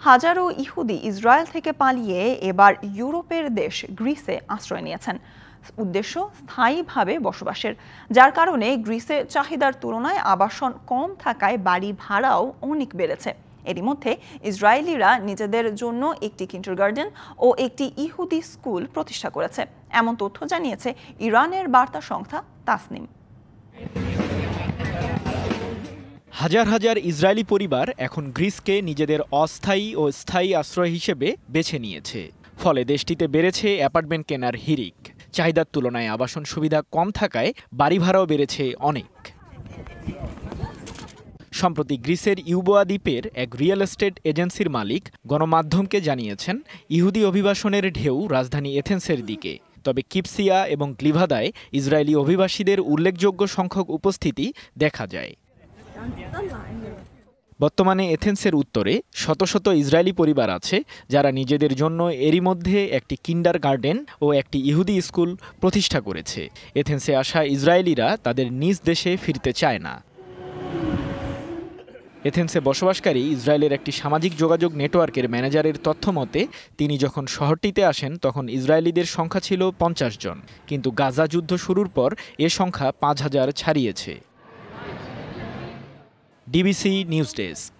হাজারো ইহুদি ইসরায়েল থেকে পালিয়ে এবার ইউরোপের দেশ গ্রিসে আশ্রয় নিয়েছেন। উদ্দেশ্য স্থায়ীভাবে বসবাসের, যার কারণে গ্রিসে চাহিদার তুলনায় আবাসন কম থাকায় বাড়ি ভাড়াও অনেক বেড়েছে। এরই মধ্যে ইসরায়েলিরা নিজেদের জন্য একটি কিন্ডারগার্টেন ও একটি ইহুদি স্কুল প্রতিষ্ঠা করেছে, এমন তথ্য জানিয়েছে ইরানের বার্তা সংস্থা তাসনিম। হাজার হাজার ইসরায়েলি পরিবার এখন গ্রিসকে নিজেদের অস্থায়ী ও স্থায়ী আশ্রয় হিসেবে বেছে নিয়েছে। ফলে দেশটিতে বেড়েছে অ্যাপার্টমেন্ট কেনার হিড়িক। চাহিদার তুলনায় আবাসন সুবিধা কম থাকায় বাড়ি ভাড়াও বেড়েছে অনেক। সম্প্রতি গ্রিসের ইউবোয়া দ্বীপের এক রিয়েল এস্টেট এজেন্সির মালিক গণমাধ্যমকে জানিয়েছেন, ইহুদি অভিবাসনের ঢেউ রাজধানী এথেন্সের দিকে। তবে কিপসিয়া এবং গ্লিভাদায় ইসরায়েলি অভিবাসীদের উল্লেখযোগ্য সংখ্যক উপস্থিতি দেখা যায়। বর্তমানে এথেন্সের উত্তরে শত শত ইসরায়েলি পরিবার আছে যারা নিজেদের জন্য এরই মধ্যে একটি কিন্ডারগার্টেন ও একটি ইহুদি স্কুল প্রতিষ্ঠা করেছে। এথেন্সে আসা ইসরায়েলিরা তাদের নিজ দেশে ফিরতে চায় না। এথেন্সে বসবাসকারী ইসরায়েলের একটি সামাজিক যোগাযোগ নেটওয়ার্কের ম্যানেজারের তথ্য মতে, তিনি যখন শহরটিতে আসেন তখন ইসরায়েলিদের সংখ্যা ছিল ৫০ জন, কিন্তু গাজা যুদ্ধ শুরুর পর এ সংখ্যা ৫,০০০ ছাড়িয়েছে। DBC news desk.